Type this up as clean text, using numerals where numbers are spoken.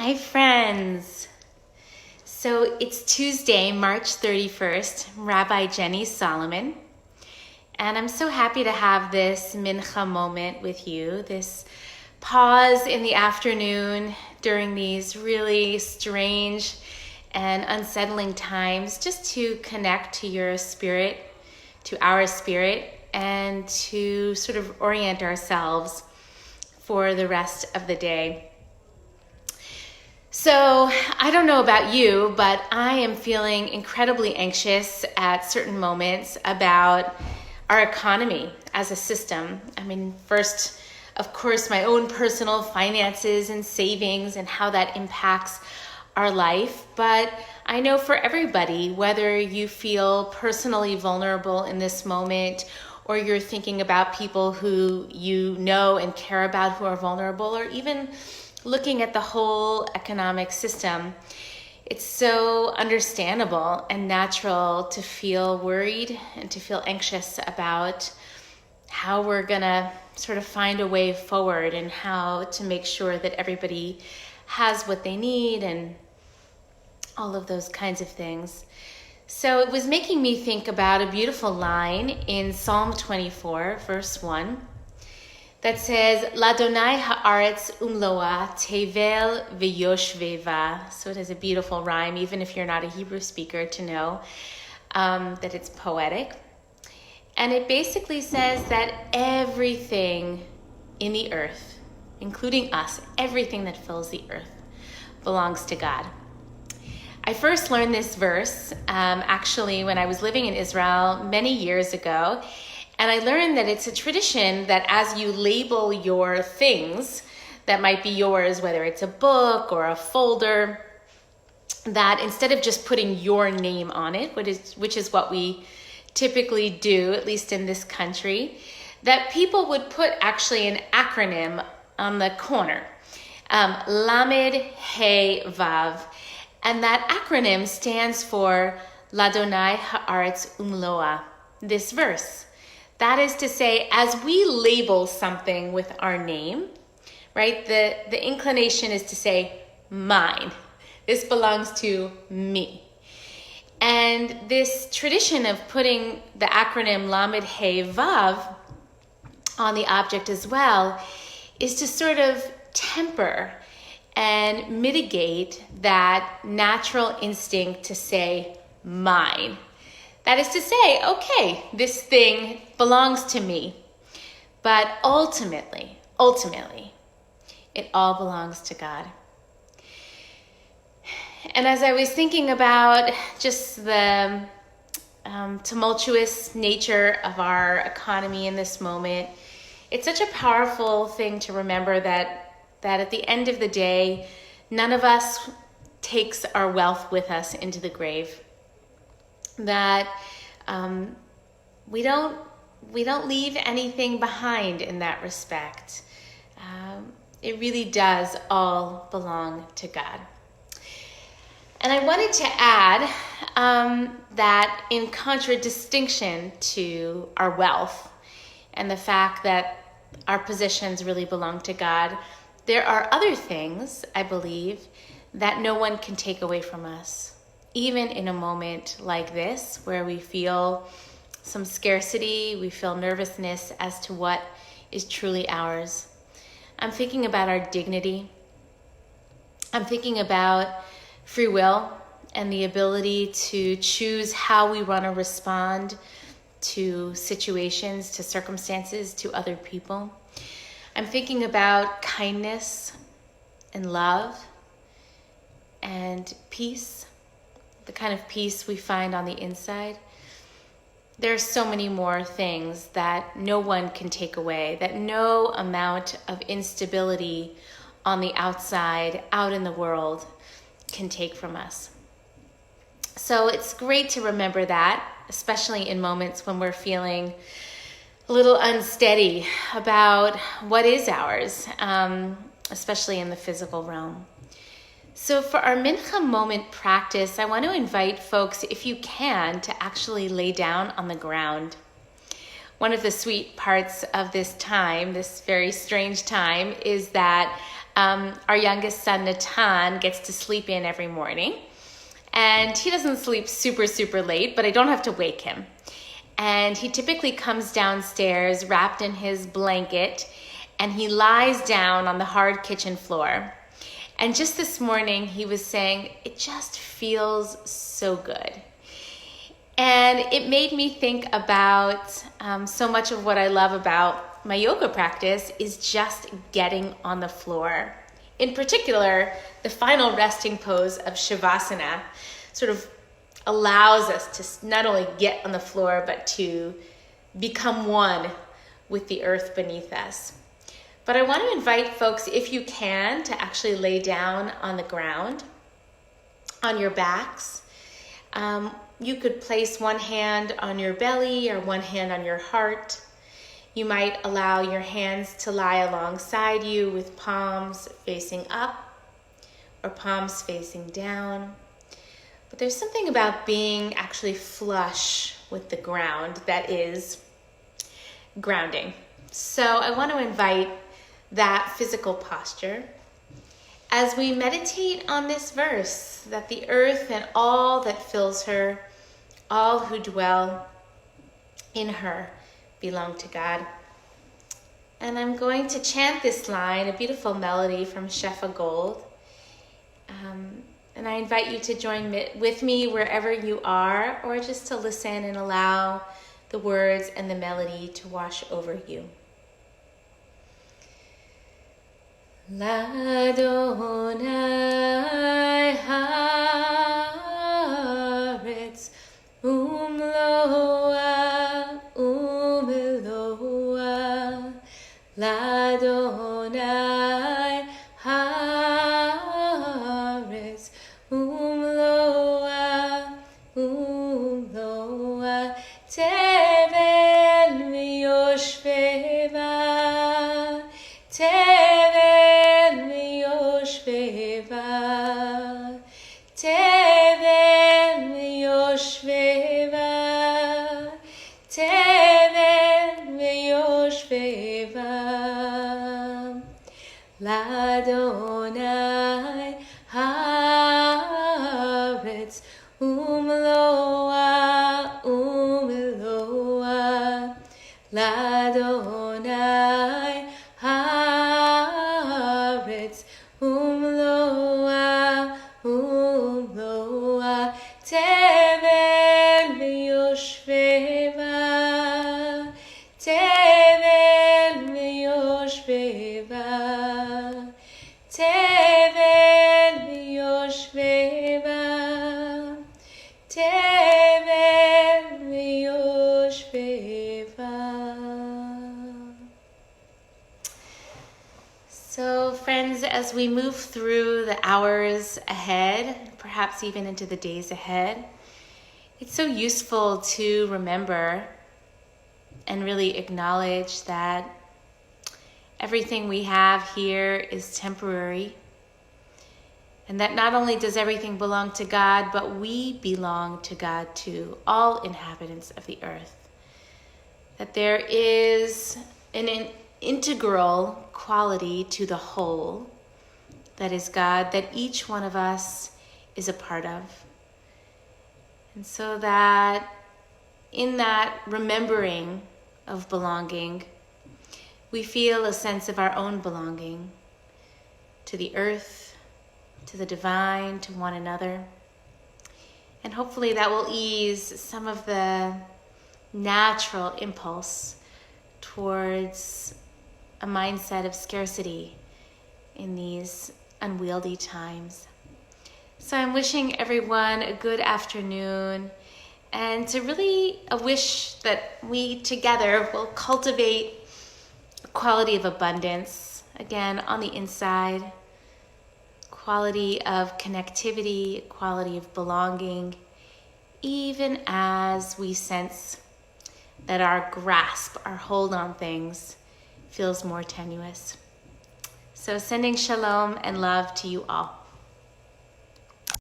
Hi, friends. So it's Tuesday, March 31st, Rabbi Jenny Solomon. And I'm so happy to have this mincha moment with you, this pause in the afternoon during these really strange and unsettling times, just to connect to your spirit, to our spirit, and to sort of orient ourselves for the rest of the day. So I don't know about you, but I am feeling incredibly anxious at certain moments about our economy as a system. I mean, first, of course, my own personal finances and savings and how that impacts our life. But I know for everybody, whether you feel personally vulnerable in this moment or you're thinking about people who you know and care about who are vulnerable, or even looking at the whole economic system, it's so understandable and natural to feel worried and to feel anxious about how we're gonna sort of find a way forward and how to make sure that everybody has what they need and all of those kinds of things. So it was making me think about a beautiful line in Psalm 24, verse 1, that says, Ladonai haaretz umloa tevel v'yoshveva. So it has a beautiful rhyme, even if you're not a Hebrew speaker, to know that it's poetic. And it basically says that everything in the earth, including us, everything that fills the earth, belongs to God. I first learned this verse actually when I was living in Israel many years ago. And I learned that it's a tradition that as you label your things that might be yours, whether it's a book or a folder, that instead of just putting your name on it, which is what we typically do, at least in this country, that people would put actually an acronym on the corner, Lamed He Vav. And that acronym stands for Ladonai Haaretz Umloa, this verse. That is to say, as we label something with our name, right, the inclination is to say, mine. This belongs to me. And this tradition of putting the acronym Lamed He Vav on the object as well is to sort of temper and mitigate that natural instinct to say, mine. That is to say, okay, this thing belongs to me, but ultimately, it all belongs to God. And as I was thinking about just the tumultuous nature of our economy in this moment, it's such a powerful thing to remember that at the end of the day, none of us takes our wealth with us into the grave. That we don't leave anything behind in that respect. It really does all belong to God. And I wanted to add that in contradistinction to our wealth and the fact that our possessions really belong to God, there are other things, I believe, that no one can take away from us. Even in a moment like this, where we feel some scarcity, we feel nervousness as to what is truly ours. I'm thinking about our dignity. I'm thinking about free will and the ability to choose how we want to respond to situations, to circumstances, to other people. I'm thinking about kindness and love and peace, the kind of peace we find on the inside. There are so many more things that no one can take away, that no amount of instability on the outside, out in the world, can take from us. So it's great to remember that, especially in moments when we're feeling a little unsteady about what is ours, especially in the physical realm. So for our Mincha moment practice, I want to invite folks, if you can, to actually lay down on the ground. One of the sweet parts of this time, this very strange time, is that our youngest son, Natan, gets to sleep in every morning. And he doesn't sleep super, super late, but I don't have to wake him. And he typically comes downstairs wrapped in his blanket, and he lies down on the hard kitchen floor. And just this morning, he was saying, it just feels so good. And it made me think about so much of what I love about my yoga practice is just getting on the floor. In particular, the final resting pose of Shavasana sort of allows us to not only get on the floor, but to become one with the earth beneath us. But I want to invite folks, if you can, to actually lay down on the ground, on your backs. You could place one hand on your belly or one hand on your heart. You might allow your hands to lie alongside you with palms facing up or palms facing down. But there's something about being actually flush with the ground that is grounding. So I want to invite that physical posture as we meditate on this verse, that the earth and all that fills her, all who dwell in her, belong to God. And I'm going to chant this line, a beautiful melody from Shefa Gold. And I invite you to join with me wherever you are, or just to listen and allow the words and the melody to wash over you. Ladonai haaretz umloa umeloa. Ladonai haaretz umloa umloa. Tevel miyoshveva. Tevel miyoshveva. Tevel miyoshveva. Tevel miyoshveva. Ladonai haaretz umloa umloa. Ladonai haaretz umloa umloa. Tevel miyoshveva. Tevel miyoshveva. Tevel miyoshveva. Tevel miyoshveva. So friends, as we move through the hours ahead, perhaps even into the days ahead, it's so useful to remember and really acknowledge that everything we have here is temporary, and that not only does everything belong to God, but we belong to God too, all inhabitants of the earth. That there is an integral quality to the whole that is God, that each one of us is a part of. And so that in that remembering of belonging, we feel a sense of our own belonging to the earth, to the divine, to one another. And hopefully that will ease some of the natural impulse towards a mindset of scarcity in these unwieldy times. So I'm wishing everyone a good afternoon, and to really a wish that we together will cultivate a quality of abundance, again, on the inside, quality of connectivity, quality of belonging, even as we sense that our grasp, our hold on things feels more tenuous. So sending shalom and love to you all.